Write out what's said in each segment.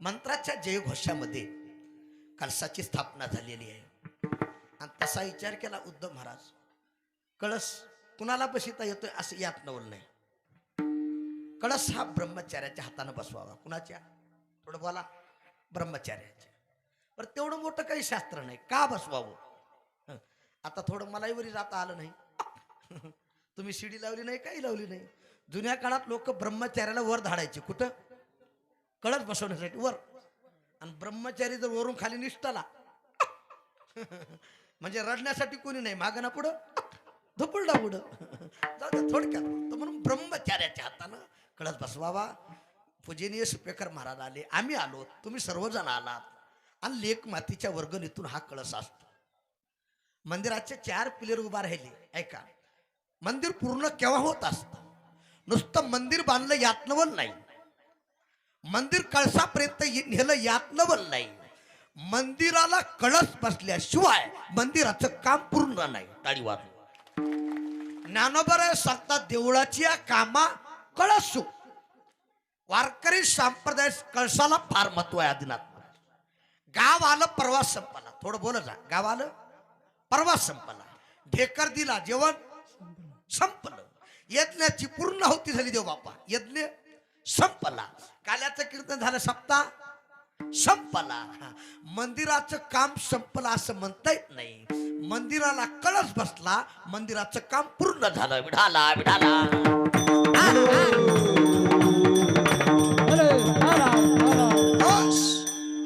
मंत्राच्या जयघोषामध्ये कळसाची स्थापना झालेली आहे. आणि तसा विचार केला उद्धव महाराज, कळस कुणाला बसिता येतोय असं यात नवल नाही. कळस हा ब्रह्मचार्याच्या हातानं बसवावा. कुणाच्या? थोडं बोला. ब्रह्मचार्याच्या. पण तेवढं मोठं काही शास्त्र नाही, का बसवावं? आता थोडं मलाही वरी जाता आलं नाही. तुम्ही शिडी लावली नाही, काही लावली नाही. जुन्या काळात लोक ब्रह्मचार्याला वर धाडायचे. कुठं? कळस बसवण्यासाठी वर. आणि ब्रह्मचारी जर वरून खाली निष्ठाला म्हणजे रडण्यासाठी कोणी नाही, मागं ना पुढं धुपळडा पुढं. थोडक्यात तर म्हणून ब्रह्मचार्याच्या हातानं कळस बसवावा. पूजनीय सुपेकर महाराज आले, आम्ही आलो, तुम्ही सर्वजण आलात. आणि लेक मातीच्या वर्गणीतून हा कळस असतो. मंदिराचे 4 पिलर उभा राहिले. ऐका, मंदिर पूर्ण केव्हा होत असतं? नुसतं मंदिर बांधलं यात नवल नाही, मंदिर कळसापर्यंत नेलं यात नवल नाही. मंदिराला कळस बसल्याशिवाय मंदिराचं काम पूर्ण नाही. टाळी वाजवा. ज्ञानोबा सांगतात, देवळाची या कामा कळस. वारकरी संप्रदाय कळसाला फार महत्व आहे. आदिनाथ गाव आलं, प्रवास संपला. थोडं बोल जा. गाव आलं, प्रवास संपला. ढेकर दिला, जेवण संपलं. यज्ञाची पूर्ण होती झाली. देव बापा यज्ञ संपला. काल्याचं कीर्तन झालं, सप्ताह संपला. मंदिराचं काम संपलं असं म्हणता येत नाही. मंदिराला कळस बसला, मंदिराचं काम पूर्ण झालं. विढाला विढाला.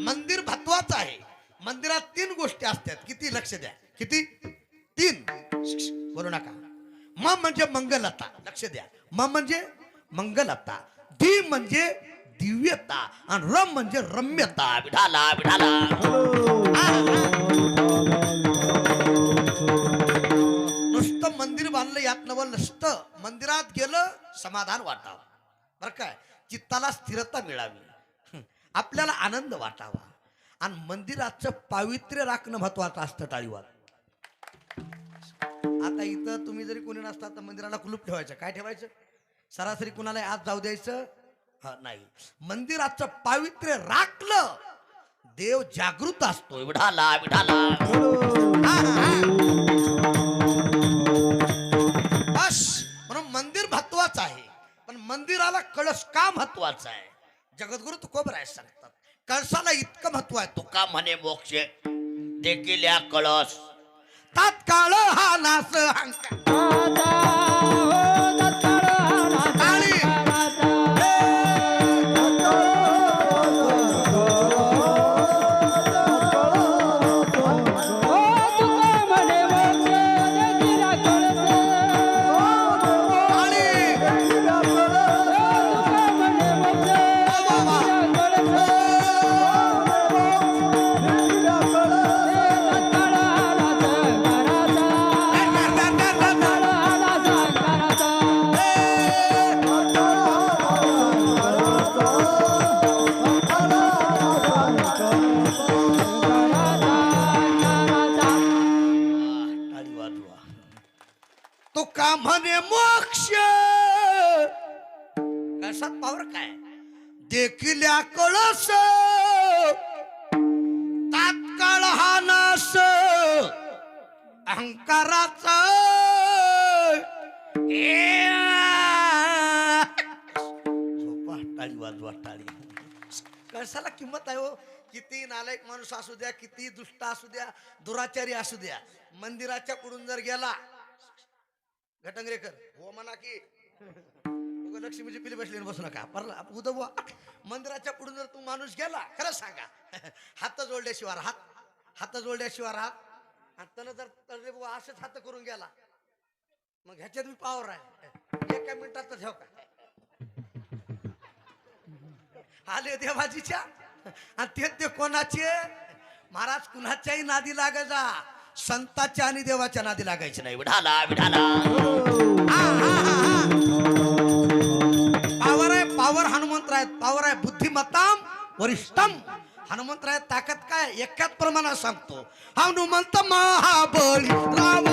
मंदिर महत्वाचं आहे. मंदिरात 3 गोष्टी असतात. किती? लक्ष द्या. किती? 3. बोलू नका. म म्हणजे मंगलता. लक्ष द्या. म म्हणजे मंगलता, दी म्हणजे दिव्यता, आणि रम म्हणजे रम्यता. विढाला विढाला. नुसतं मंदिर बांधलं यात नवल नसतं. मंदिरात गेलं समाधान वाटावं, बरं काय, चित्ताला स्थिरता मिळावी, आपल्याला आनंद वाटावा. आणि मंदिराचं पावित्र्य राखणं महत्वाचं असतं. टाळीवाद. आता इथं तुम्ही जरी कोणी नसता तर मंदिराला कुलूप ठेवायचं. काय ठेवायचं? सरासरी कुणाला आज जाऊ द्यायचं नाही. मंदिराचं पावित्र्य राखलं, देव जागृत असतो. विढाला विढाला. बस म्हणून मंदिर महत्वाचं आहे. पण मंदिराला कळस का महत्वाचा आहे? जगद्गुरु तुकोबराय सांगतात, कळसाला इतकं महत्व आहे. तुका म्हणे मोक्ष देखील या कळस, तात्काळ हा नास म्हणे मोक्ष. कळसात पावर काय? देखील या कळस, तात्काळ हा नाश अहंकाराचा. झोपा. टाळी वाजवा. टाळी. कळसाला किंमत आहे हो. किती नालायक माणूस असू द्या, किती दुष्ट असू द्या, दुराचारी असू द्या, मंदिराच्या पुढून जर गेला, घटंगरेकर हो म्हणा की लक्ष्मीची पिली बसली बसू नका, परला उदव. मंदिराच्या पुढून जर तू माणूस गेला, खरं सांगा, हात जोडल्याशिवाय हात जोडल्याशिवाय राहत. आणि त्यानं जर तळले बुवा असंच हात करून गेला, मग ह्याच्यात मी पावर आहे. एका मिनिटात ठेव का आले देवाजीच्या. आणि ते कोणाचे? महाराज कुणाच्याही नादी लागायचा, संताच्या आणि देवाच्या नादी लागायचे नाही. विढाला विढाला. पावर आहे, पावर हनुमंतराय. पावर आहे बुद्धिमत्ताम वरिष्ठम. हनुमंतराय ताकद काय? एकाच प्रमाणात सांगतो. हनुमंत महाबळी राम.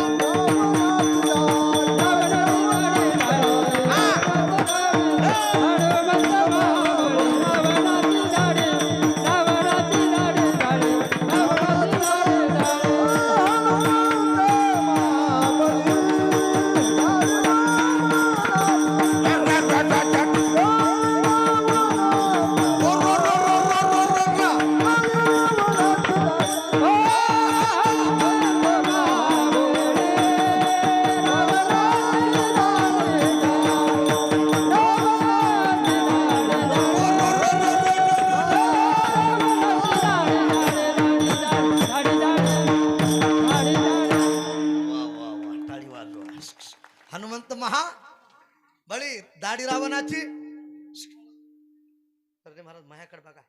माझ्याकडे बघा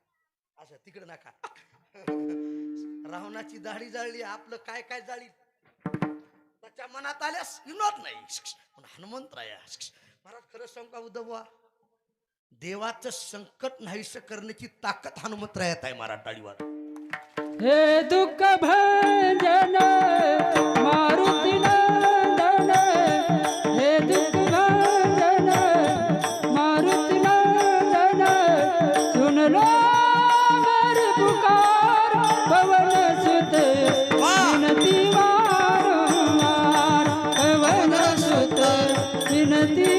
असं तिकडे नका. रावणाची दाढी जाळली आपलं काय काय जाळी त्याच्या मनात आल्यास विनोद नाही. पण हनुमंतराया महाराज खरं सांगू का उद्धव बुवा, देवाचं संकट नाहीस करण्याची ताकद हनुमंतरायात आहे. महाराज टाळीवाद. हे दुःख भंजन मारुती नंदन, हे दुःख भंजन मारुती नंदन, सुन लो मेरी पुकार पवन सुत विनती वारंवार, पवन सुत विनती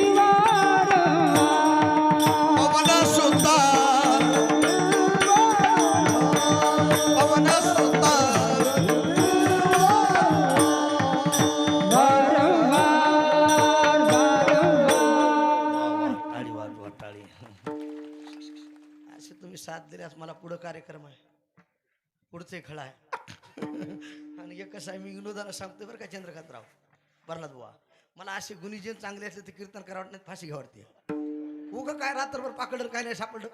साथ दिल्यास मला पुढं कार्यक्रम आहे, पुढचे खळा आहे. आणि एक कसं आहे, मी विनोदाला सांगतो बरं का चंद्रकांतराव प्रल्हाद बुवा, मला असे गुणीजन चांगले असले तर कीर्तन करावं नाही, फाशी घ्यावं वाटते. उग काय रात्रभर पाकडलं काय नाही सापडलं.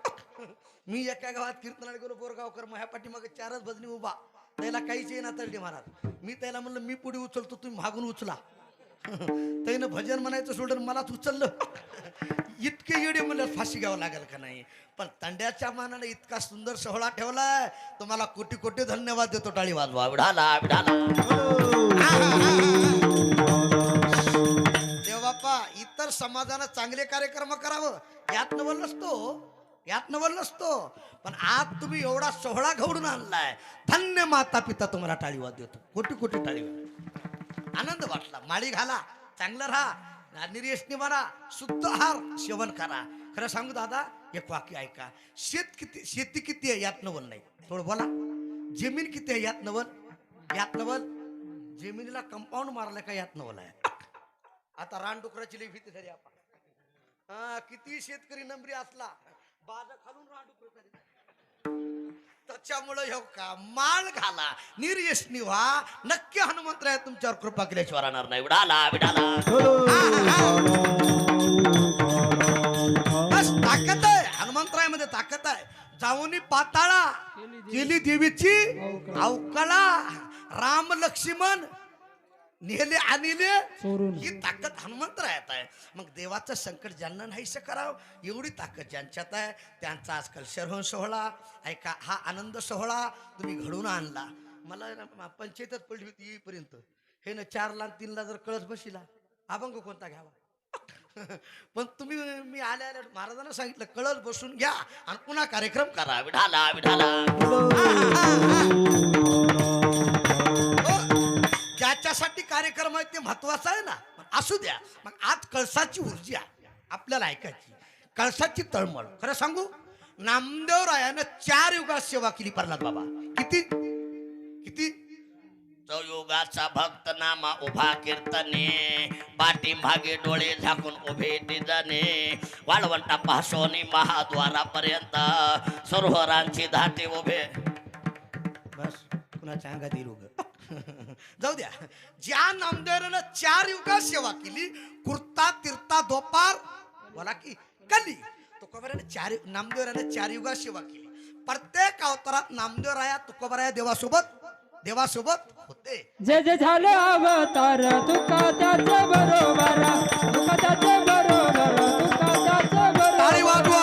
मी एका गावात कीर्तनाला गेलो बोरगावकर, माझ्या पाठीमागे 4च भजनी उभा, त्याला काहीच येईना तळले महाराज. मी त्याला म्हणलं मी पुढे उचलतो तुम्ही मागून उचला. त्यानं भजन म्हणायचं सोडून मलाच उचललं. इतके येडे म्हणलं फाशी घ्यावं लागेल का नाही. पण तांड्याच्या मानाने इतका सुंदर सोहळा ठेवलाय, तुम्हाला कोटी कोटी धन्यवाद देतो. टाळी वाजवा. विढाला विढाला. देव बाप्पा इतर समाजानं चांगले कार्यक्रम करावं यात नवल नसतो, पण आज तुम्ही एवढा सोहळा घडून आणलाय, धन्य माता पिता तुम्हाला टाळीवाद देतो. कोटी कोटी टाळीवाद. आनंद वाटला. माळी घाला, चांगलं राहा, निर्यसनी म्हणा, शुद्ध आहार सेवन करा. खरं सांगू दादा, एक वाक्य ऐका. शेती किती आहे यात नवल नाही, थोडं बोला. जमीन किती आहे यात नवल, जमिनीला कंपाऊंड मारलं का यात नवल आहे. आता रानडुकराची लई भीती झाली आपण. किती शेतकरी नंबरी असला, बाज खालून रानडुकर झाली. त्याच्यामुळे हो का, माळ घाला, निर्यसनी व्हा, नक्की हनुमंतराय तुमच्यावर कृपा केल्याशिवाय राहणार नाही. विडाला विडाला. बस ताकद आहे हनुमंतरायामध्ये, ताकद आहे. जाऊनी पाताळा केली देवीची अवकळा, राम लक्ष्मण नेले आणले, ही ताकद हनुमंतरायात आहे. मग देवाचं संकट ज्यांना नाहीसं करावं एवढी ताकद ज्यांच्यात आहे, त्यांचा आजकाल शरवण सोहळा ऐका, हा आनंद सोहळा तुम्ही घडून आणला. मला पंचायतच पडली होती येईपर्यंत. हे ना 4ला 3ला जर कळस बसिला, अभंग कोणता घ्यावा. पण तुम्ही मी आल्या महाराजांना सांगितलं कळस बसून घ्या आणि पुन्हा कार्यक्रम करा. विढाला विढाला. ज्याच्यासाठी कार्यक्रम आहे ते महत्वाचं आहे ना, असू द्या. मग आज कळसाची ऊर्जा आपल्याला ऐकायची, कळसाची तळमळ. खरं सांगू, नामदेवरायानं 4 युगात सेवा केली. प्रल्हाद बाबा किती युगाचा भक्त नामा उभा कीर्तने, पाठीमागे डोळे झाकून उभे तिजने, वाळवंटा पासोनी महाद्वारापर्यंत सरोवरांची धाटे उभे. बस कुणाच्या अंगात येईल उग. जाऊ द्या. ज्या नामदेवानं 4 युगात सेवा केली, कुर्ता तीर्था दोपार बोला की कली, तुकोबाराने नामदेवरायाने 4 युगात सेवा केली. प्रत्येक अवतारात नामदेवराया तुकोबाराया देवासोबत होते. जे जे झाले अवतार, तुका त्याचे बरोबर, तुका त्याचे बरोबर, तुका त्याचे बरोबर. टाळी वाजवा.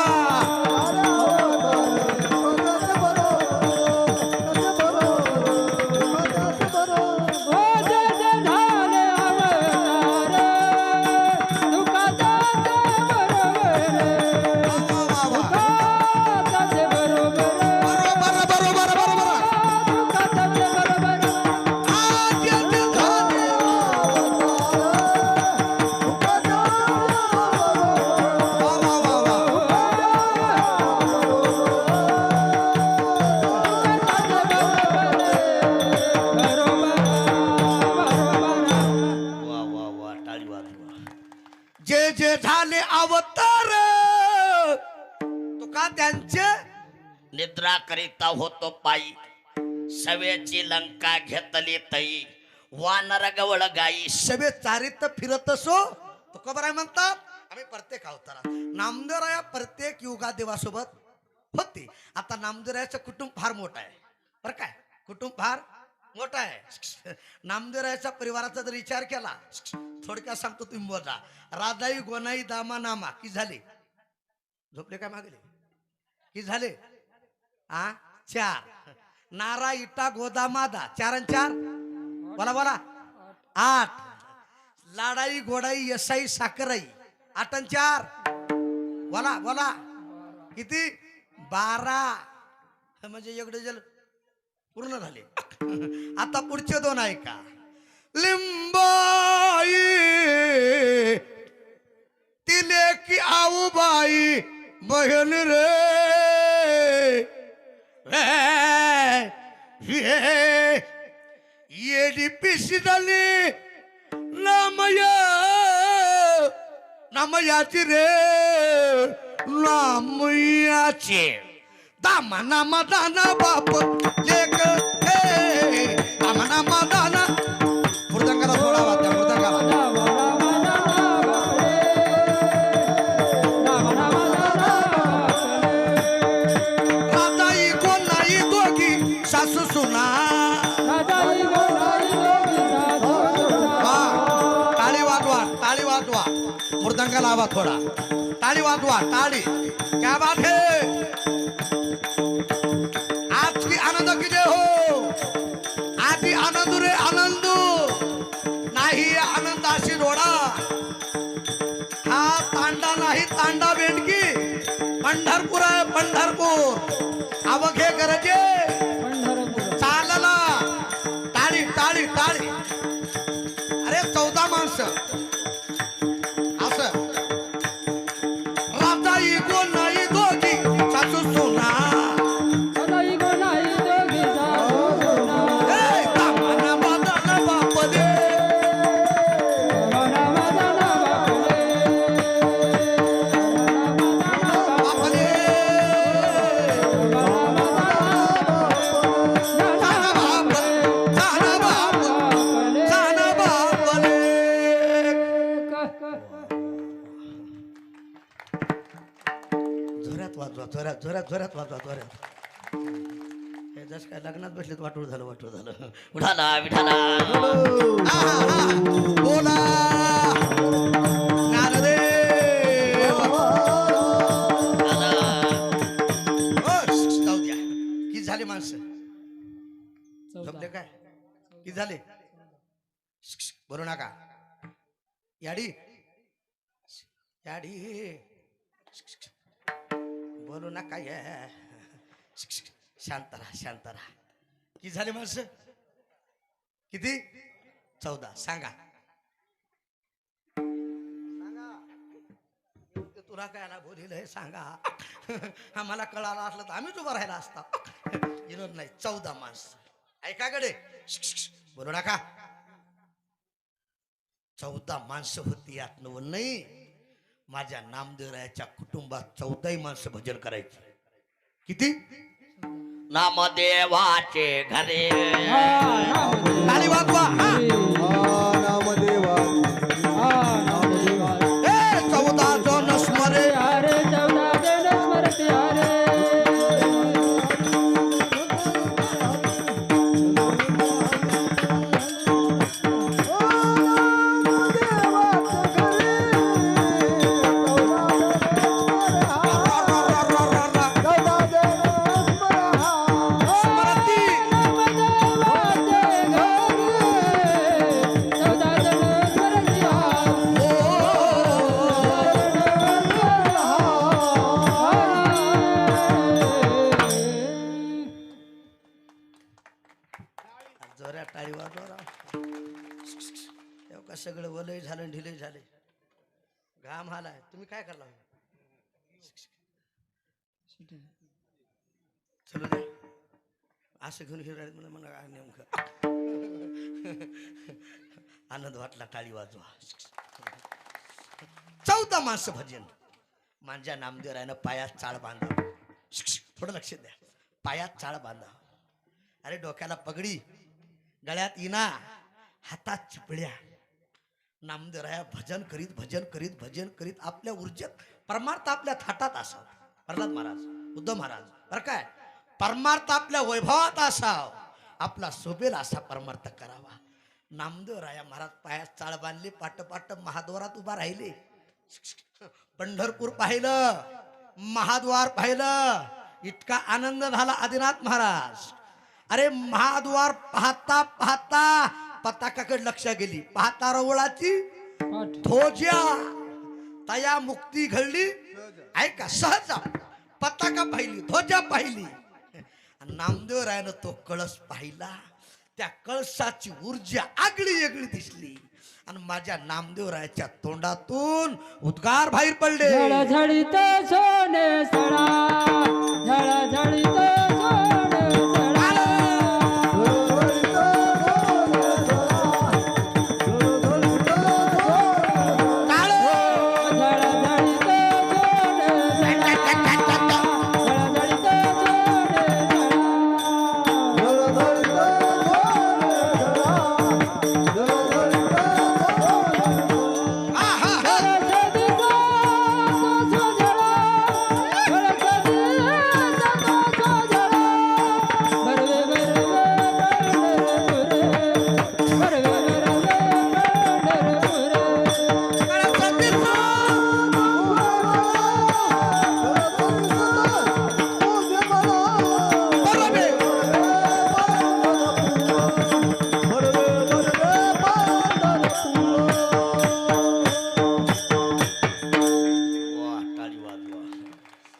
जे जे झाले अवतार, तुका त्यांचे निद्रा करिता होतो पायी, सवेची लंका घेतली तई, वानर गवळ गाई सवे चारित फिरत असो. तुकोबाराय म्हणतात आम्ही प्रत्येक अवतारात, नामदेवराया प्रत्येक युगात देवासोबत होती. आता नामदेवरायाचं कुटुंब फार मोठं आहे बरं काय, कुटुंब फार मोठा आहे. नामदेवरायाच्या परिवाराचा जर विचार केला, थोडक्यात सांगतो तुम्ही मोजा. राधाई गोनाई दामा नामा की झाले, झोपले काय मागले की झाले आ 4. नारा इटा गोदा मादा 4 आणि 4 बोला बोला 8. लाडाई गोडाई यसाई साखराई 8 आणि 4 बोला बोला किती 12. म्हणजे एवढे जल पूर्ण झाले. आता पुढचे 2 ऐका. लिंबाई तिले की आऊबाई बहन रे येडी पिशी झाली नामयाची रे नामयाची दामा नामा दाना बाप लेक दामा नामा दाना. मृदंगाला थोडा वाद्या मृदंगाला. राधाई कोणाई दोघी सासू सुना. टाळी वाजवा टाळी वाजवा मृदंगा लावा थोडा टाळी वाजवा टाळी. क्या बात है. आज की आनंद किती हो आधी आनंद रे आनंद नाही आनंदाशी रोडा. हा तांडा नाही तांडा बेंडकी पंढरपूर आहे पंढरपूर. अवघे गरजे चालला टाळी टाळी टाळी. अरे 14 माणसं असं. राधाई गोनाई दोघी सासू सुना. दामाना बादाना बाप दे. बाप दे. जाना बाप जाना बाप जाना बाप दे. जोरात वाजवा जोरात जोरात जोरात वाजवा जोरात. हे जस काय लग्नात बसलेत वाटूळ झालं वाटूळ झालं. उठाला विठाला बोला ज्ञानदेव. जाऊ द्या. किती झाले माणसं झोपले काय किती झाले बोलू नका. याडी याडी बोलू नका. शांत राहा शांत राहा. किती झाले माणसं किती 14. सांगा तुला काय ना बोलील हे सांगा. आम्हाला कळाला असलं तर आम्हीच उभं राहिला असता. विनोद नाही 14 माणसं. ऐकाकडे बोलू नका. 14 माणसं होती यात नवल नाही. माझ्या नामदेवरायाच्या कुटुंबात 14 माणसं भजन करायची. किती नामदेवाचे घरे ताली वाजवा. नामदेवा 14 जण स्मरे. जोऱ्या टाळी वाजवा. का सगळं वलय झालं ढिले झाले घाम आलाय. तुम्ही काय करला चलो दे असं घेऊन फिरायला मला म्हणा नेमकं आनंद वाटला. टाळी वाजवा. 14 माणसं भजन. माझ्या नामदेवरायानं पायात चाळ बांधा. थोडं लक्ष द्या. पायात चाळ बांधा. अरे डोक्याला पगडी गळ्यात इना हातात चिपळ्या. नामदेवराया भजन करीत भजन करीत भजन करीत आपल्या ऊर्जेत परमार्थ आपल्या थाटात असावं. प्रल्हाद महाराज उद्धव महाराज बरं काय, परमार्थ आपल्या वैभवात असाव, आपला सोबेल असा परमार्थ करावा. नामदेव राया महाराज पायात चाळ बांधली, पाट पाट महाद्वारात उभा राहिले. पंढरपूर पाहिलं, महाद्वार पाहिलं, इतका आनंद झाला आदिनाथ महाराज. अरे महाद्वार पाहता पाहता पताकाकडे लक्ष गेली, पाहता रवळाची पाठ ध्वजा तया मुक्ती घडली. ऐका सहज पताका पाहिली, ध्वजा पाहिली. नामदेव रायानं तो कळस पाहिला, त्या कळसाची ऊर्जा आगळी वेगळी दिसली आणि माझ्या नामदेव रायाच्या तोंडातून उद्गार बाहेर पडले. झळझळीत सोने सळा, झळझळीत सोने सळा.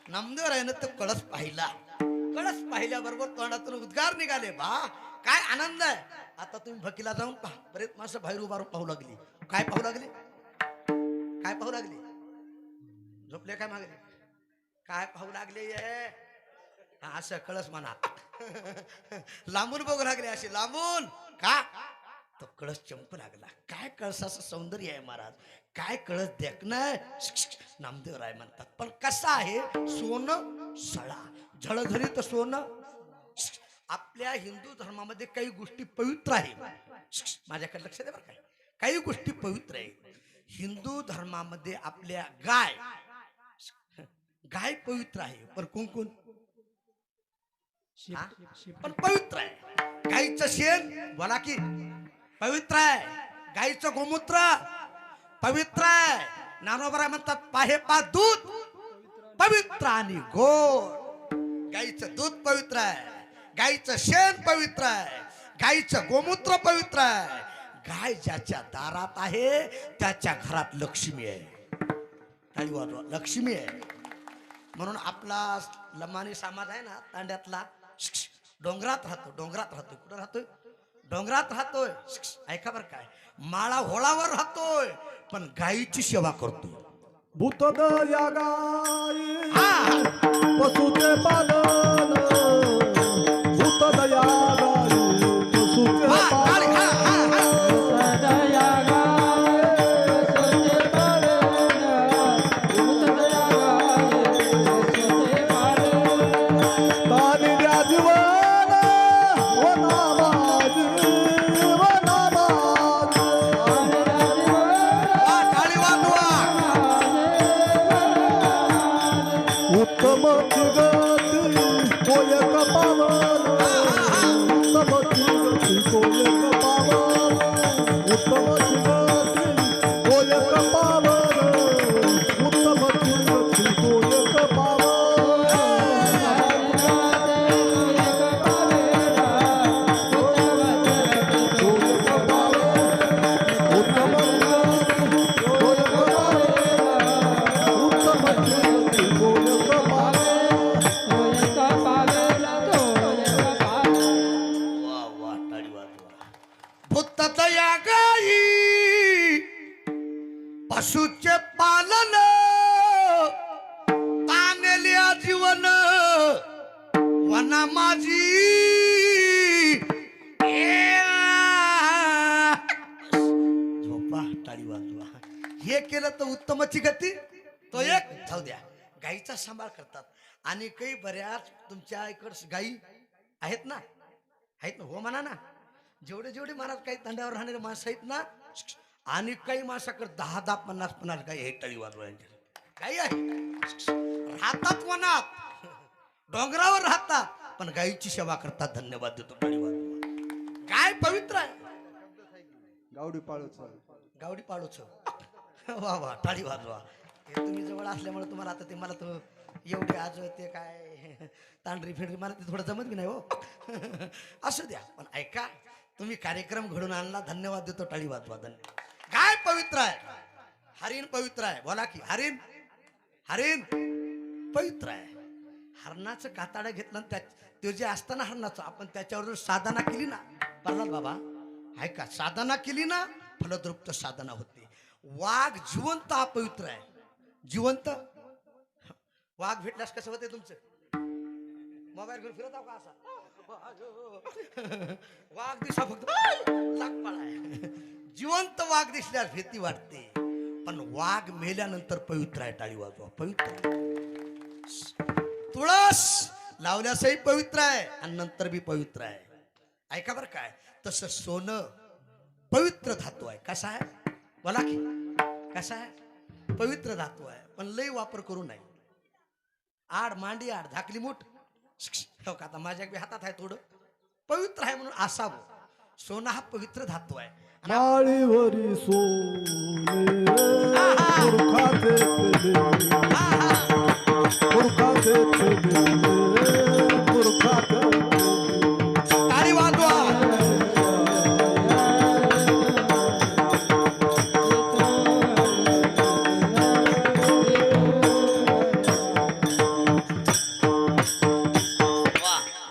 नामदेव रायानं तो कळस पाहिला, कळस पाहिल्याबरोबर तोंडातून उद्गार निघाले. बा काय आनंद आहे. आता तुम्ही भकीला जाऊन पहा, बरेच माणसं बाहेर उभारून पाहू लागली. काय पाहू लागली, काय पाहू लागली, झोपले काय मागले, काय पाहू लागले. हा असं कळस म्हणा, लांबून बघू लागले असे लांबून. का तो कळस चमकू लागला. काय कळसाचं सौंदर्य आहे महाराज, काय कळस देखणं. नामदेव राय म्हणतात, पण कसा आहे सोनं सळा, झळझळीत सोनं. आपल्या हिंदू धर्मामध्ये काही गोष्टी पवित्र आहे. माझ्याकडे लक्ष दे बरं काय, काही गोष्टी पवित्र आहे हिंदू धर्मामध्ये. आपल्या गाय, गाय पवित्र आहे, पण कोण पण पवित्र आहे. गाईचं शेण बोला की पवित्र आहे, गाईचं गोमूत्र पवित्र आहे. ज्ञानोबा म्हणतात पाहे पा दूध पवित्र आणि गोड. गाईचं दूध पवित्र आहे, गाईचं शेण पवित्र आहे, गाईचं गोमूत्र पवित्र आहे. गाय ज्याच्या दारात आहे त्याच्या घरात लक्ष्मी आहे. टाळी वाजवा, लक्ष्मी आहे. म्हणून आपला लमानी समाज आहे ना तांड्यातला, डोंगरात राहतो, डोंगरात राहतोय. कुठं राहतोय, डोंगरात राहतोय. ऐका बरं काय, माळा होळावर राहतोय पण गायीची सेवा करतोय. भूतदया गाई पशुचे पालन, भूतदया गाई पशुचे पालन. दानी द्या जीवन वनामाजी, वनामाजी. टाळी वाजवा. उत्तम गती कोयक पावन, उत्तम गती कोयक पावन, उत्तम गती कोयक पावन, उत्तम गती कोयक पावन. भूतदया गाई पशुचे पालन, तानेल्या जीवन वना माझी. झोपा, टाळी वाजवा. हे केलं तर उत्तमची गती. तो एक जाऊ द्या, गाईचा सांभाळ करतात. आणि काही बऱ्याच तुमच्या इकडे गाई आहेत ना, आहेत ना, हो म्हणा ना. जेवढे जेवढे महाराज काही तांड्यावर राहणारे माणसं आहेत ना, आणि काही माणसाकडे 10-10, 50-50 गाई आहे. टाळी वाजवायच्या गाई आहे, राहतात वनात. डोंगरावर राहतात पण गायीची सेवा करतात. धन्यवाद देतो, टाळी वाजवा. गाय पवित्र आहे. गावडी पाळूच गावडी पाळूच. वा वा, टाळी वाजवा. हे तुम्ही जवळ असल्यामुळे तुम्हाला आता ते मला तो एवढे आज ते काय तांढरी फिरली मला ते थोडं जमत की नाही हो. असू द्या, पण ऐका, तुम्ही कार्यक्रम घडून आणला, धन्यवाद देतो, टाळी वाजवा. धन्यवाद. गाय पवित्र आहे, हरिण पवित्र आहे. बोला की हरिण, हरिण पवित्र आहे. हरणाचं कातडं घेतलं त्या ते जे असताना हरणाचं आपण त्याच्यावर जर साधना केली ना, प्रल्हाद बाबा ऐका, साधना केली ना फलद्रुप्त साधना होते. वाघ जिवंत अपवित्र आहे. जिवंत वाघ भेटल्यास कसं होते तुमचं? मोबाईल घेऊन फिरत आहो का असा? वाघ दिसा फक्त लागपाळ आहे. जिवंत वाघ दिसल्यास भीती वाटते, पण वाघ मेल्यानंतर पवित्र आहे. टाळी वाजवा. पवित्र तुळस लावल्यासही पवित्र आहे आणि नंतर बी पवित्र आहे. ऐका बरं काय, तसं सोनं पवित्र धातू आहे. कसा आहे बोला की, कसा आहे? पवित्र धातू आहे, पण लई वापर करू नये. आड मांडी आड झाकली मूठ हो का, आता माझ्या हातात आहे थोडं, पवित्र आहे म्हणून असावं. सोना हा पवित्र धातू आहे. माळीवरी सोने मूर्खाचे मूर्खाचे मूर्खाचे. टाळी वाजवा.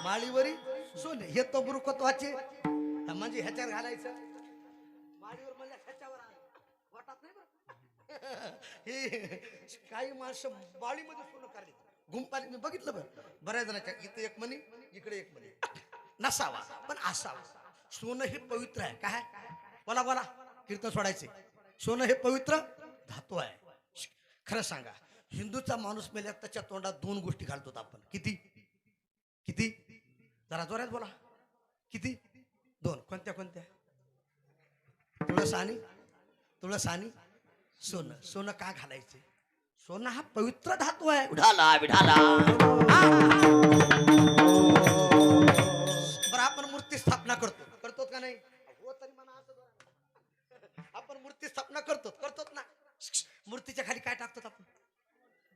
माळीवरी सोने हे तो मूर्खत्वाचे म्हणजे ह्याच्यावर घालायचं. माळीवर म्हणजे ह्याच्यावर वाटत नाही बरं. हे काही माणसं माळीमध्ये सोनं काढले गुंपाली. मी बघितलं बरं बऱ्याच जणांच्या, इथे एक म्हणे इकडे एक म्हणे. नसावा पण असावा. सोनं हे पवित्र आहे. काय बोला बोला, कीर्तन सोडायचे. सोनं हे पवित्र धातू आहे. खरं सांगा, हिंदूचा माणूस मेल्या त्याच्या तोंडात दोन गोष्टी घालतो आपण. किती किती? जरा जोरात बोला. किती? दोन. कोणत्या कोणत्या? तुळस आणि सोनं. सोनं का घालायचे? सोनं हा पवित्र धातू आहे. उडाला विढाला. बरं, आपण मूर्ती स्थापना करतो का नाही? हो तरी म्हणा, आपण मूर्ती स्थापना करतो ना. मूर्तीच्या खाली काय टाकतो आपण?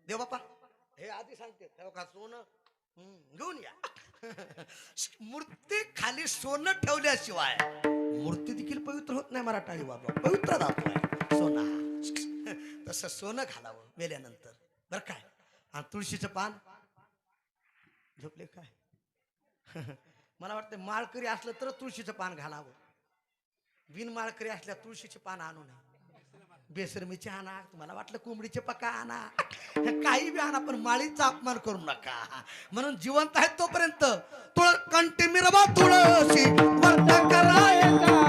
देव बाप्पा हे आधी सांगते का सोनं घेऊन या. मूर्ती खाली सोनं ठेवल्याशिवाय मूर्ती देखील पवित्र होत नाही. मराठी वाजवा. पवित्र धातू आहे सोना. तसं सोनं घालावं मेल्यानंतर, बरं काय. आणि तुळशीचं पान झोपले काय? मला वाटतं माळकरी असलं तर तुळशीचं पान घालावं. बिन माळकरी असल्या तुळशीचे पान आणू नये. बेसरमीचे आणा, तुम्हाला वाटलं कोंबडीचे पक्का आणा, काही बी आणा, पण माळीचा अपमान करू नका. म्हणून जिवंत आहे तोपर्यंत कंठी मिरवा तुळशी व्रत करायचा.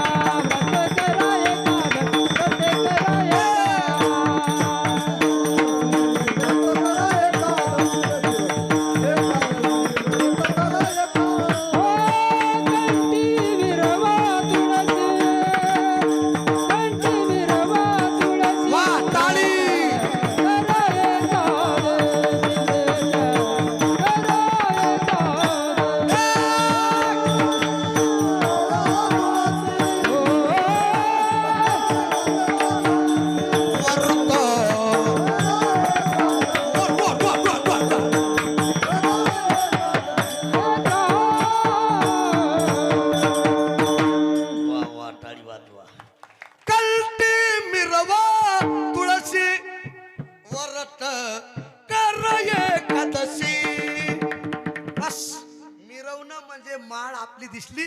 माळ आपली दिसली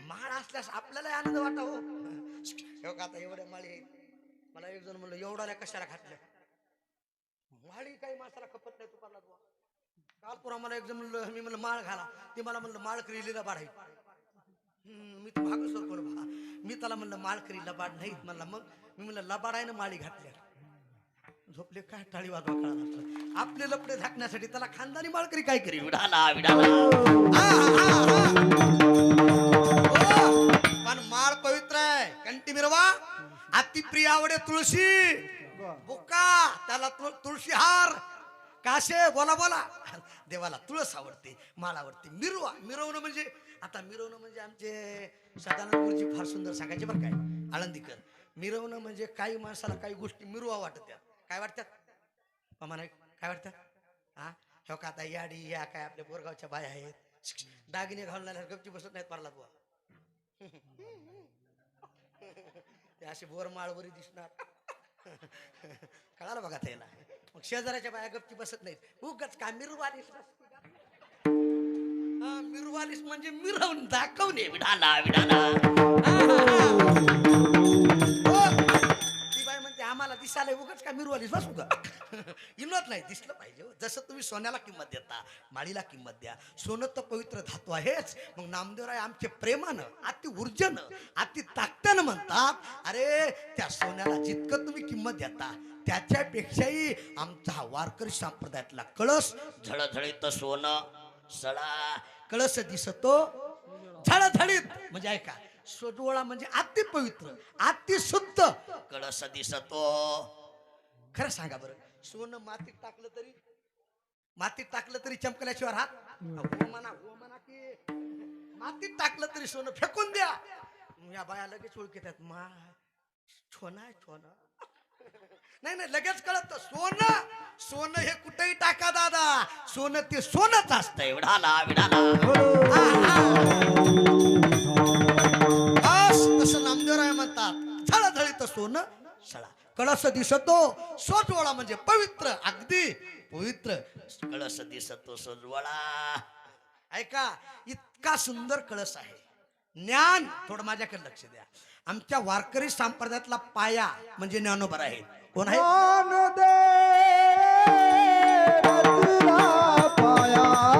माळ असल्यास आपल्याला आनंद वाटावं. हो का, आता एवढ्या माळी आहेत. मला एक जण म्हणलं एवढ्या कशाला घातल्या? माळी काही माणसाला खपत नाही. तुपाला काल पुरा मला एक जण म्हणलं, मी म्हणलं माळ घाला. ते मला म्हणलं माळ करी लबाड आहे. मी तर भाग सर बा, मी त्याला म्हणलं माळ करी लबाड नाहीत म्हणला. मग मी म्हणलं लबाड आहे ना माळी घातल्या. झोपले काय, टाळी वाजवा कळा. आपले लपडे झाकण्यासाठी त्याला खानदानी माळकरी काय करी? विढाला विढाला. पण माळ पवित्र आहे. कंठी मिरवा. अतिप्रिय आवडे तुळशी बुका, त्याला तुळशी हार. काशे बोला बोला. देवाला तुळस आवडते, माळ आवडते. मिरवणं म्हणजे आमचे सदानंद गुरुजी फार सुंदर सांगायचे बरं काय आळंदीकर. मिरवणं म्हणजे काही माणसाला काही गोष्टी मिरवा वाटत्या. काय वाटतात मामा? काय वाटतात? हा हो का, आता याडी या काय आपल्या बोरगावच्या बाया आहेत, दागिने घालून आल्या गपची बसत नाहीत पारला बुवा. ते असे बोर माळवरी दिसणार. कळालं बघा त्याला. मग शेजाऱ्याच्या बाया गपची बसत नाहीत. उगाच काय मिरवालीस? मिरवालीस म्हणजे मिरवून दाखवणे. विडाला ती बाई म्हणते आम्हाला दिसायला उगाच काय मिरवालीस बसू का? इनत नाही, दिसलं पाहिजे. जसं तुम्ही सोन्याला किंमत देता, माळीला किंमत द्या. सोनं तर पवित्र धातू आहेच. मग नामदेवराय आमचे प्रेमानं, अति ऊर्जेनं, अति ताकदीनं म्हणतात, अरे त्या सोन्याला जितकं तुम्ही किंमत देता त्याच्यापेक्षाही आमचा हा वारकरी संप्रदायातला कळस झळझळीत सोनं सळा. कळस दिसतो झळझळीत म्हणजे ऐका, सोडवळा म्हणजे अति पवित्र, अति शुद्ध कळस दिसतो. खरं सांगा बरं, सोनं मातीत टाकलं तरी चमकल्याशिवाय राहत? हो म्हणा की मातीत टाकलं तरी सोनं फेकून द्या. या बाया लगेच ओळखीतात, मा छोना नाही लगेच कळत. सोनं हे कुठेही टाका दादा, सोनं ते सोनच असतंय. विडाला तसं नामदेवराय म्हणतात, झळझळीत सोनं सळा. कळस दिसतो सोजवळा म्हणजे पवित्र, अगदी पवित्र कळस दिसतो सोजवळा. ऐका, इतका सुंदर कळस आहे. ज्ञान, थोडं माझ्याकडे लक्ष द्या. आमच्या वारकरी संप्रदायातला पाया म्हणजे ज्ञानोबा आहे. कोण आहे?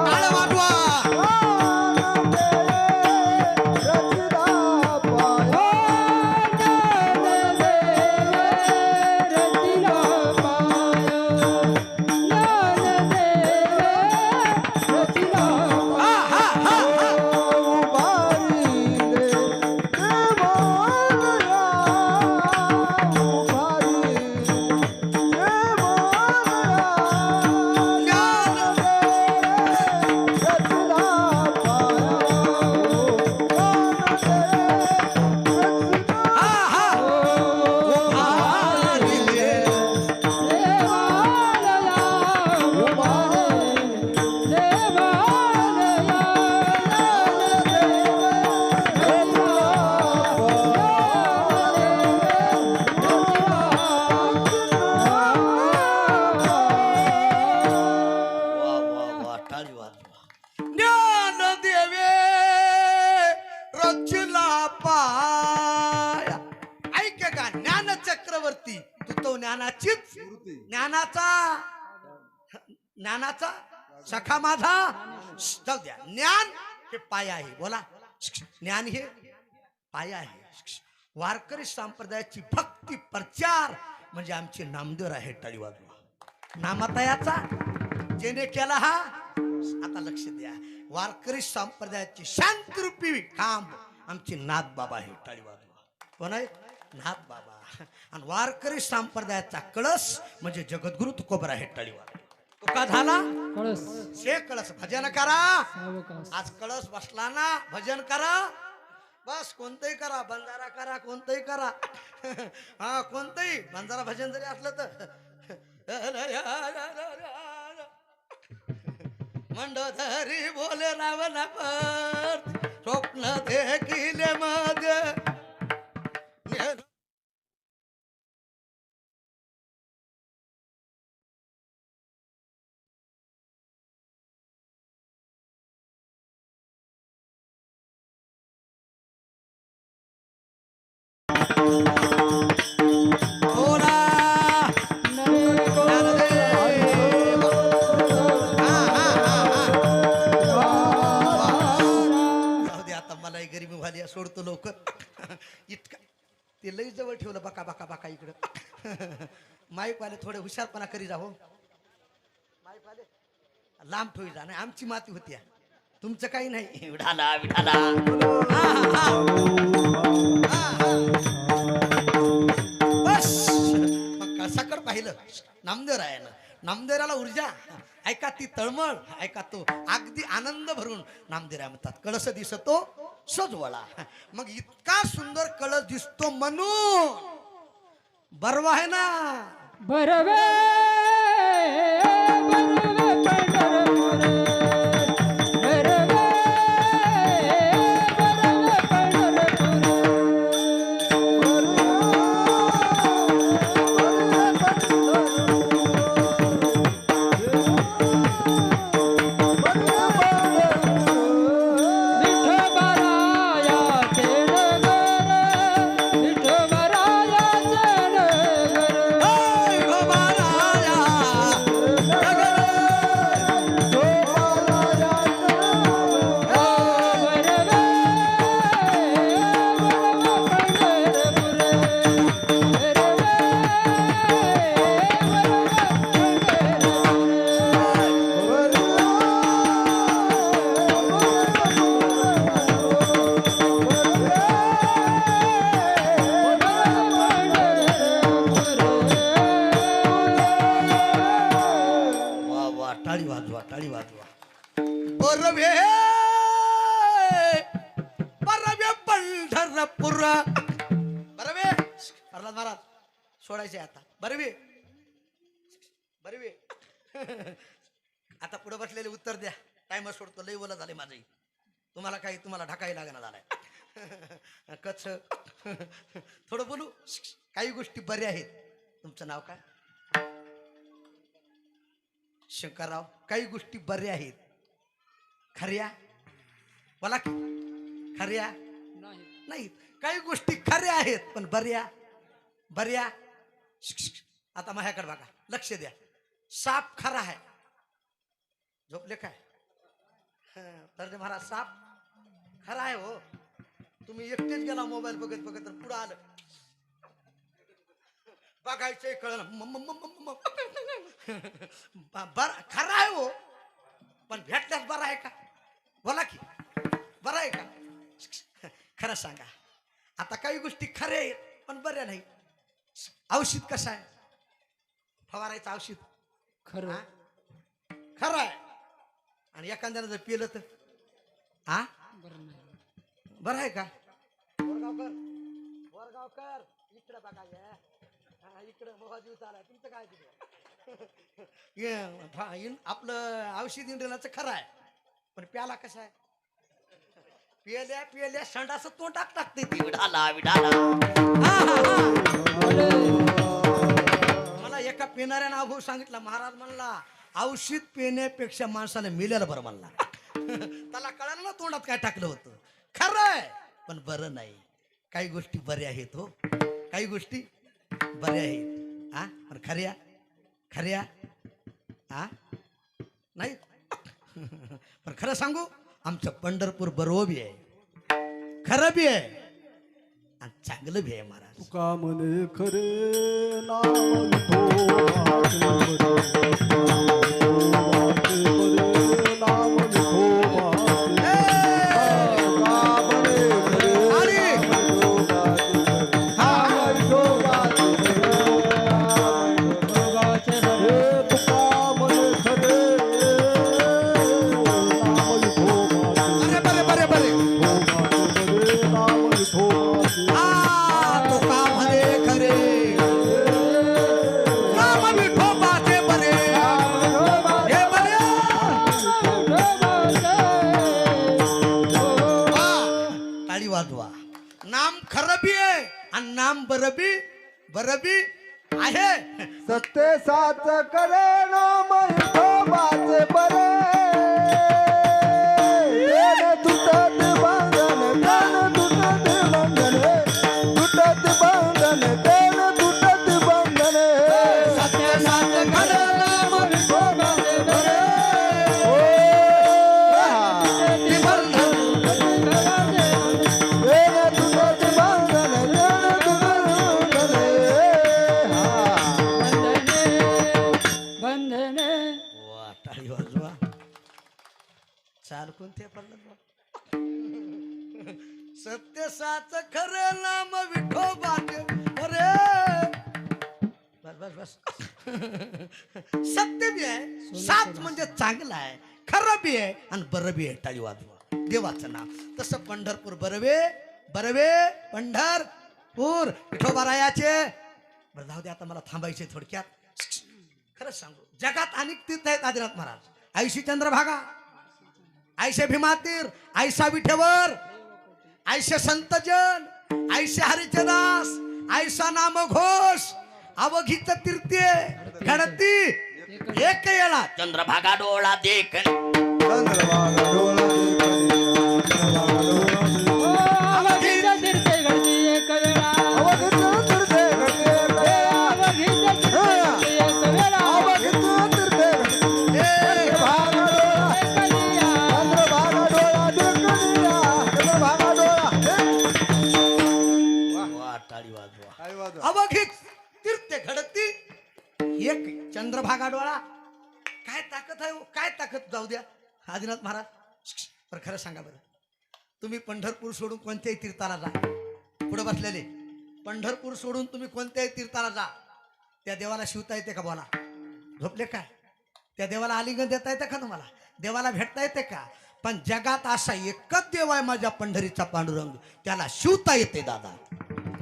टाळ वाजवा. ज्ञानाचा सखा माझा. जाऊ द्या, ज्ञान हे पाया आहे. बोला, ज्ञान हे पाया आहे. वारकरी संप्रदायाची भक्ती प्रचार म्हणजे आमचे नामदेव आहे. टाळी वाजवा. नामतयाचा जेने केला हा. आता लक्ष द्या, वारकरी संप्रदायाची शांतरूपी काम आमचे नाथ बाबा आहे. टाळी वाजवा. कोण आहे? नाथ बाबा. आणि वारकरी संप्रदायाचा कळस म्हणजे जगद्गुरु तुकोबरा आहे. टाळी वाजवा. तुका झाला कळस, शे कळस भजन करा. सावकाश. आज कळस बसला ना, भजन करा. बस कोणतंही करा, बंजारा करा, कोणतंही करा. हा कोणतंही बंजारा भजन जरी असलं तर मंडोधरी बोले रावण पर स्वप्न देखिले मध्ये. सोडतो लवकर. इतका ते लई जवळ ठेवलं. बका बका बका इकडं. माईक वाले थोडे हुशारपणा करी जा. हो माईक वाले लांब ठेवी जा. नाही आमची माती होती, तुमचं काही नाही. विठाला विठाला. बस मग सकड पाहिलं नामदेवरायानं नामदेवाला ऊर्जा ऐका ती तळमळ ऐका तो अगदी आनंद भरून नामदेवा म्हणतात कळस दिसतो सजवळा. मग इतका सुंदर कळस दिसतो म्हणून बरोबर आहे ना. बरवे बरवे पंढरपूर बरवे बरवे विठोबरायाचे नगर विठोबरायाचे नगर ओय गोबाराया, वा वा टाळी वाजवा टाळी वाजवा. बरवे बरवे पंढरपूर बरवे प्रल्हाद महाराज सोडायचे आता. बरवे बरवे आता पुढे बसलेले उत्तर द्या. टाइम सोडतो लई बोला झाले माझे. तुम्हाला ढकाई लागणार झालाय. कच्छ थोडं बोलू. काही गोष्टी बऱ्या आहेत. तुमचं नाव काय? शंकरराव. काही गोष्टी बऱ्या आहेत. खऱ्या बोला की खऱ्या नाही. काही गोष्टी खऱ्या आहेत पण बऱ्या बऱ्या. आता माझ्याकडे बघा लक्ष द्या. साप खरा आहे. झोपले काय? तर महाराज साप खरा आहे हो. तुम्ही एकटेच गेला मोबाईल बघत बघत पुढे आलं बघायचं कळलं खरं आहे हो. पण भेटल्यास बरं आहे का? बोला की बरं आहे का? खरं सांगा. आता काही गोष्टी खऱ्या आहेत पण बऱ्या नाही. औषध कसं आहे? फवारायचं औषध खरं खरं आहे. आणि एखाद्यानं जर पिलं तर हा बरं आहे का? वरगावकर इकडे बघा इकडे मोबाईल चालाय तुमचं काय आपलं औषध इंद्रनाचं खरं आहे पण प्याला कसं आहे? पियल्या संडास तोंडात टाकते ती. विढाला विढाला. मला एका पिणाऱ्यानं अनुभव सांगितला. महाराज म्हणला औषध पिण्यापेक्षा माणसाला मिळालं बरं म्हणला. त्याला कळालं ना तोंडात काय टाकलं होतं. खरं आहे पण बरं नाही. काही गोष्टी बऱ्या आहेत हो. काही गोष्टी बऱ्या आहेत हा पण खऱ्या खऱ्या हा नाही. पण खरं सांगू आमचं पंढरपूर बरोबर बी आहे. खरं बी आहे आणि चांगलं बी आहे महाराज. तुका म्हणे खरे नाम विठोबाचे बरे, नाम विठोबाचे. तुका म्हणे खरे नाम विठोबाचे बरे, तुका म्हणे खरे नाम विठोबाचे. बरे बरे बरे नाम विठोबाचे. तुका म्हणे खरे नाम विठोबाचे बरे. हे बरे टाळी वाजवा. नाम खरं बी आहे आणि नाम बरं बी आहे. सत्य साच करे नाम विठोबाचे बरे. तेन तुटत बंधन तेन तुटत बंधन तुटत बंधन तेन तुटत बंधन. सत्य साच खरं नाम विठोबाचे बरे. तेन तुटत बंधन तेन तुटत बंधन. बंधने वा टाळी वाजवा. चाल कोणते पडलं सत्य साच खरं नाम विठोबाचे बरे. बस बस बस सत्य बी आहे, साच म्हणजे चांगलं आहे, खरं बी आहे आणि बरं बी आहे. टाळी वाजवा देवाचं नाव. तसं पंढरपूर बरवे बरवे पंढरपूर विठोबारायाचे. बरं जाऊ दे, आता मला थांबायचे थोडक्यात. खरंच सांगू, जगात अनेक तीर्थ आहेत आदिनाथ महाराज. आयशी Chandrabhaga, Ayse भीमातीर, Ayesha विठेवर, Ayse संतजन, Ayse हरीचे Das, आयसा नामघोष, अवघीच तीर्थे घडती एक येळा. चंद्रभागा डोळा देख, चंद्रभागा डोळा देखणी, चंद्रभागा डोळा देखणी. अवघीच्या तीर्थे घडती एक वेळा, अवघीचं तीर्थे घडते एक वेळा. अवघीच्या तीर्थे घडती एक वेळा. अवघीचं तीर्थे घडते. चंद्रभागा डोळा, कलिया. चंद्रभागा डोळा देखणीया, चंद्रभागा डोळा वा टाळी वाजवा. काय वाजवा. अवघीच तीर्थे घडती एक. चंद्रभागा डोळा, काय ताकद आहे हो? काय ताकद. जाऊ द्या आदिनाथ महाराज. पण खरं सांगा बरं, तुम्ही पंढरपूर सोडून कोणत्याही तीर्थाला जा, पुढे बसलेले पंढरपूर सोडून तुम्ही कोणत्याही तीर्थाला जा, त्या देवाला शिवता येते का? बोला. झोपले काय? त्या देवाला आलिंगन देता येते का तुम्हाला? देवाला भेटता येते का? पण जगात असा एकच देव आहे माझ्या पंढरीचा पांडुरंग, त्याला शिवता येते दादा.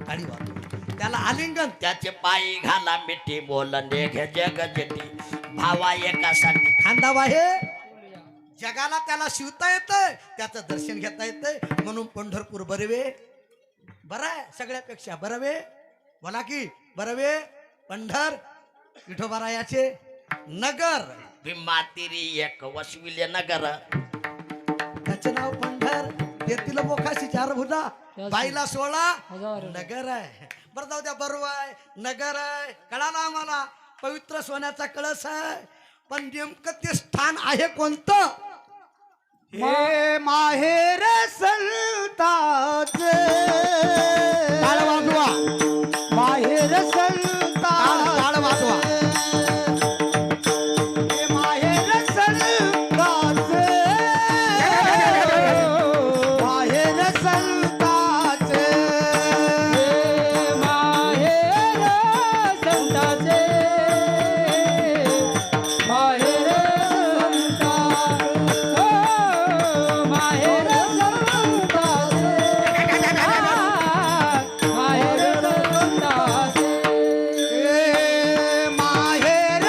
टाळी वाजवा. त्याला आलिंगन, त्याचे पायी घाला मिठी बोलणे घे जग जेटी भावा एकासाठी खांदा वाहे. जगाला त्याला शिवता येतंय, त्याचं दर्शन घेता येतंय. म्हणून पंढरपूर बरवे बरं आहे सगळ्यापेक्षा. बरवे बोला की बरवे पंढर विठोबारायाचे नगर. भीमातिरी एक वसविले नगर, त्याचे नाव पंढर. येतील मोखाशी चार भुजा, बाईला 16 हजार. नगर आहे. बरं जाऊ द्या, बरोबर आहे, नगर आहे, कळाला आम्हाला. पवित्र सोन्याचा कळस आहे, पण नेमकं ते स्थान आहे कोणतं? हे माहेर संताचे. टाळ वाजवा, माहेर टाळ संताचे. वाजवा. हे माहेर संताचे. माहेर संताचे. माहेर संताचे, माहेर संता, हो माहेर संताचे, माहेर संताचे. हे माहेर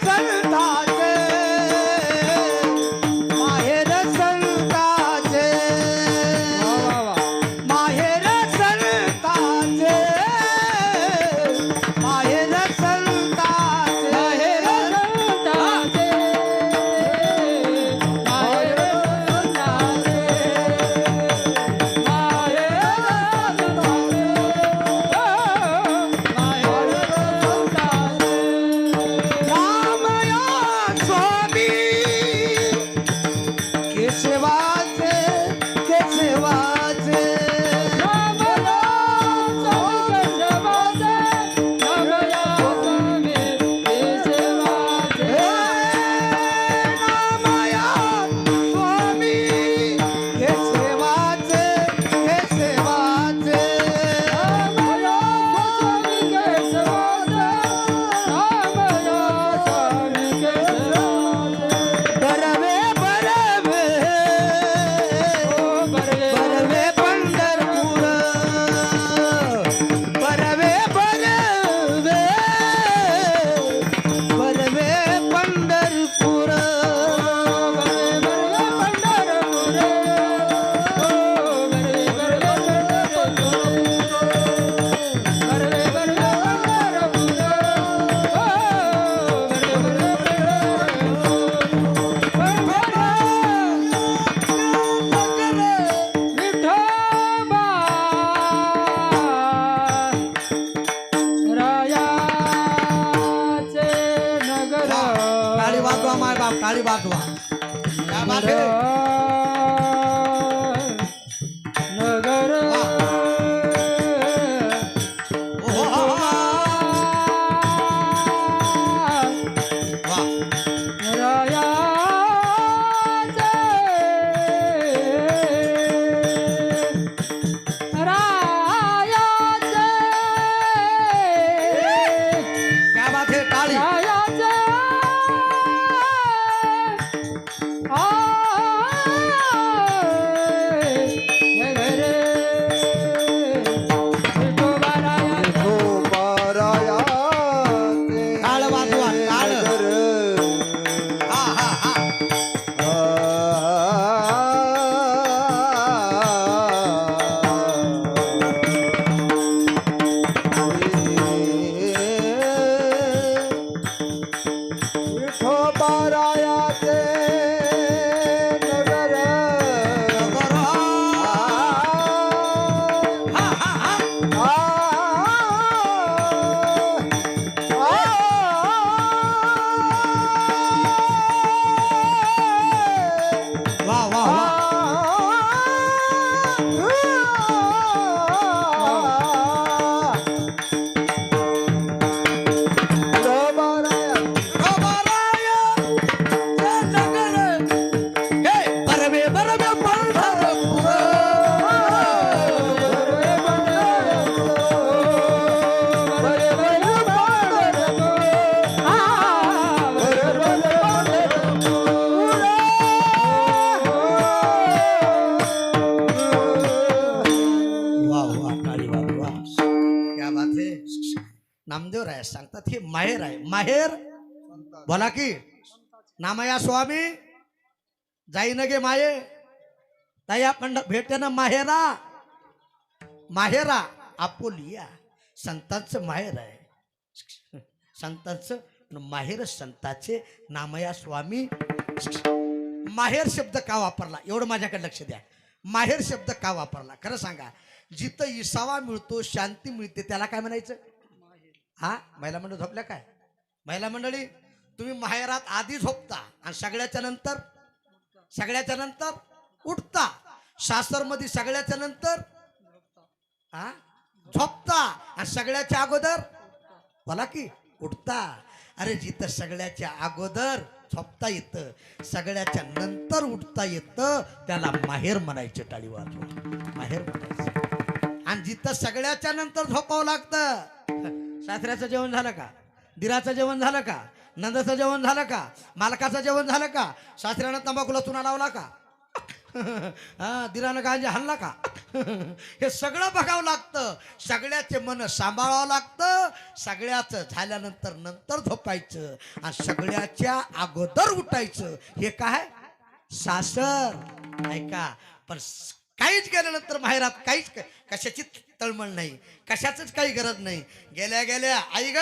संताचे. माहेर संताचे. वा वा वा. माहेर संताचे. माहेर संताचे. माहेर संताचे, माहेर संताचे, माहेर संताचे. रामया स्वामी केशवाचे. केशवाचे. रामया स्वामी केशवाचे. केशवाचे. बरवे बरवे बरवे पंढरपूर. बरवे बरवे बरवे पंढरपूर. टाळी वाजवा माय बाप, टाळी वाजवा. क्या बात है? नगर ओ हो हो हो. वा. रायाचे रायाचे जय रे विठोबाराया विठोबाराया ते टाळ वाजवा, टाळ. नगर. हा हा हा विठोबाराया ते नगर. हा हा हा वा वा वा बरवे बरवे पंढरपूर वा वा टाळी वा वा क्या बात है नामदेव राय सांगतात हे माहेर आहे माहेर बोला की नामया स्वामी जाईन गे माये ताई आपण भेटे ना माहेरा माहेरा आपोलिया संतांचं माहेर आहे संतांचं माहेर संताचे नामया स्वामी माहेर शब्द का वापरला एवढं माझ्याकडे लक्ष द्या माहेर शब्द का वापरला खरं सांगा जिथं इसावा मिळतो शांती मिळते त्याला काय म्हणायचं हा महिला मंडळ झोपल्या काय महिला मंडळी तुम्ही माहेरात आधी झोपता आणि सगळ्याच्या नंतर उठता सासरमध्ये सगळ्याच्या नंतर हा झोपता आणि सगळ्याच्या अगोदर बोला की उठता अरे जिथं सगळ्याच्या अगोदर झोपता येतं सगळ्याच्या नंतर उठता येतं त्याला माहेर म्हणायचं टाळी वाजवा माहेर म्हणायचं आणि जिथं सगळ्याच्या नंतर झोपावं लागतं सासऱ्याचं जेवण झालं का दिराचं जेवण झालं का नंदाचं जेवण झालं का मालकाचं जेवण झालं का सासऱ्यानं तंबाखूला चुना लावला का हा दिरानं गांजा हल्ला का हे सगळं बघावं लागतं सगळ्याचे मन सांभाळावं लागतं सगळ्याचं झाल्यानंतर नंतर झोपायचं आणि सगळ्याच्या अगोदर उठायचं हे काय सासर ऐका पण काहीच गेल्यानंतर माहेरात काहीच कशाची तळमळ नाही कशाचंच काही गरज नाही गेल्या गेल्या आई ग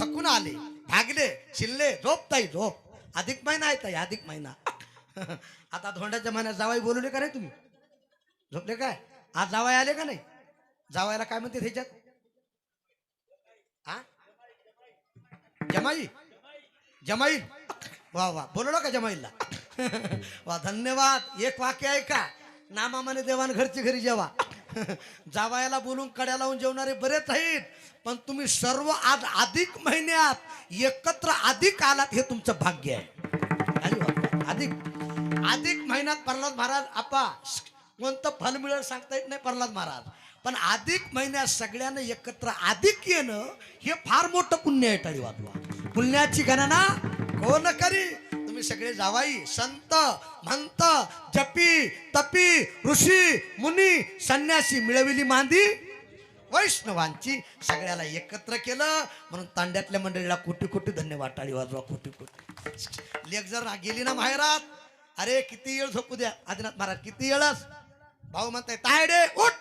थकून आले भागले चिल्ले झोप ताई झोप अधिक महिना आहे ताई अधिक महिना आता धोंड्याच्या महिन्यात जावाई बोलवले का नाही तुम्ही झोपले काय आज जावाई आले का नाही जावायला काय म्हणते त्याच्यात हा जमाई जमाई वा वा बोलवलं का जमाईला वा धन्यवाद एक वाक्य आहे का नामामाने देवान घरची घरी जेवा जावायला बोलून कड्या लावून जेवणारे बरेच आहेत पण तुम्ही सर्व आज अधिक महिन्यात एकत्र अधिक आलात हे तुमचं भाग्य आहे अधिक अधिक महिन्यात प्रल्हाद महाराज आपा कोणतं फल मिळेल सांगता येत नाही प्रल्हाद महाराज पण अधिक महिन्यात सगळ्यांना एकत्र अधिक येणं हे फार मोठं पुण्य आहे टाळी वाजवा पुण्याची गणना कोण करी तुम्ही सगळे जावाई संत म्हणत जपी तपी ऋषी मुनी संन्यासी मिळविली मांदी वैष्णवांची सगळ्याला एकत्र केलं म्हणून तांड्यातल्या मंडळीला कोटी कोटी धन्यवाद टाळी वाजवा कोटी कोटी लेख जर गेली ना माहेरात अरे किती येळ झोपू द्या आदिनाथ महाराज किती येळच भाऊ म्हणताय तायडे उठ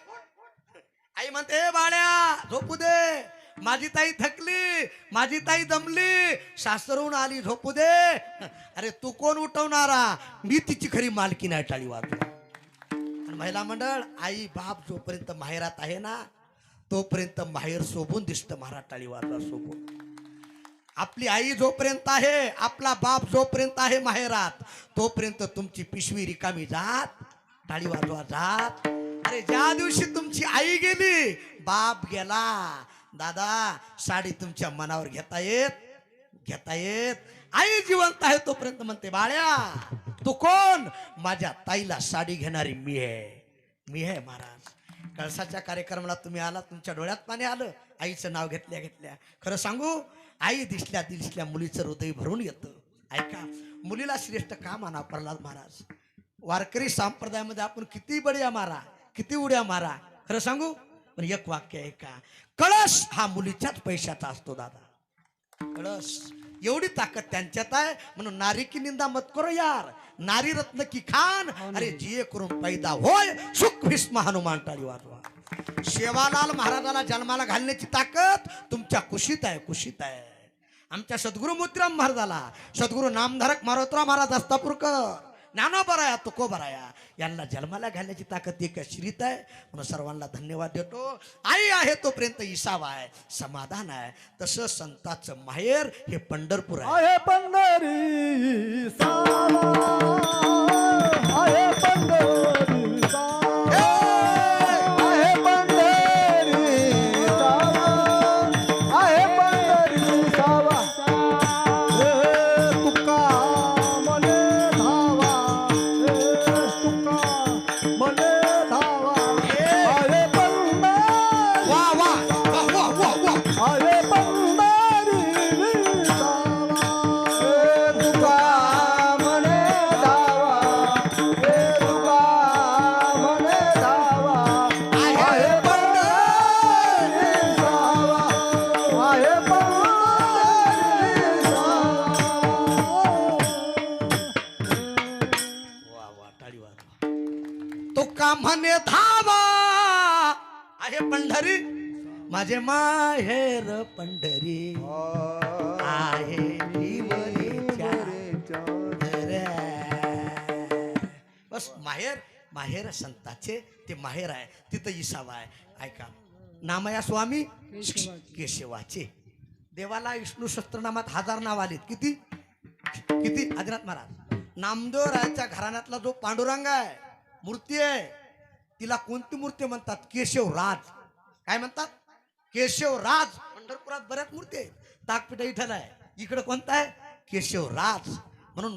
आई म्हणते बाळ्या झोपू दे माझी ताई थकली माझी ताई दमली सासरून आली झोपू दे अरे तू कोण उठवणारा मी तिची खरी मालकी नाही टाळी वाजवा आणि महिला मंडळ आई बाप जोपर्यंत माहेरात आहे ना तोपर्यंत माहेर शोभून दिसतं महाराज टाळी वाजवा शोभून आपली आई जोपर्यंत आहे आपला बाप जोपर्यंत आहे माहेरात तोपर्यंत तुमची पिशवी रिकामी जात टाळी वाजवा जात अरे ज्या दिवशी तुमची आई गेली बाप गेला दादा साडी तुमच्या मनावर घेता येत आई जिवंत आहे तोपर्यंत म्हणते बाळ्या तू कोण माझ्या ताईला साडी घेणारी मी आहे महाराज कळसाच्या कार्यक्रमाला तुम्ही आला तुमच्या डोळ्यात पाणी आलं आईचं नाव घेतल्या खरं सांगू आई दिसल्या मुलीचं हृदय भरून येतं ऐका मुलीला श्रेष्ठ का माना प्रल्हाद महाराज वारकरी संप्रदायामध्ये आपण किती बढिया मारा, किती उड्या मारा, खरं सांगू पण एक वाक्य आहे का, कळस हा मुलीच्याच पैशाचा असतो दादा. कळस एवढी ताकद त्यांच्यात आहे. म्हणून नारी की निंदा मत करो यार, नारी रत्न की खान, अरे जिये करून पैदा होय सुख भीष्म हनुमान टाळी वाजवा. शेवालाल महाराजाला जन्माला घालण्याची ताकद तुमच्या कुशीत आहे, कुशीत आहे. आमच्या सद्गुरु मोतीराम महाराजाला, सद्गुरु नामधारक मारोतराव महाराज अस्तापूरकर, ज्ञानोबराया तुकोबराया यांना जन्माला घालण्याची ताकद एका श्रीत आहे. म्हणून सर्वांना धन्यवाद देतो. आई आहे तोपर्यंत इसावा आहे, समाधान आहे. तसं संताचं माहेर हे पंढरपूर आहे. आहे पंढरी सावा, आहे पंढरी सावा, आहे पंढरी सावा, आहे पंढरी सावा. तुका मने धावा, तुका मने धावा, आहे पंढरी, वा वा वा वा वा वा. आहे पंढरी सावा. तुका मने धावा, तुका मने धावा, आहे पंढरी सावा, आहे पंढरी सावा. वा वा टाळी वाजवा. तो का म्हणे धावा आहे पंढरी, माझे माहेर पंढरी आहे भीमरीच्या दऱ्या. बस माहेर, माहेर संताचे ते माहेर आहे, तिथं इसावा आहे. ऐका, नामया स्वामी केशवाचे. देवाला विष्णू सहस्त्रनामात 1000 नाव आलेत. किती किती आदिनाथ महाराज. नामदेव रायाच्या घराण्यातला जो पांडुरंग आहे, मूर्ती आहे, तिला कोणती मूर्ती म्हणतात? केशवराज. काय म्हणतात? केशवराज. पंढरपुरात बऱ्याच मूर्ती आहेत. ताकपिठा इथं आहे, इकडे कोणता आहे? केशवराज. म्हणून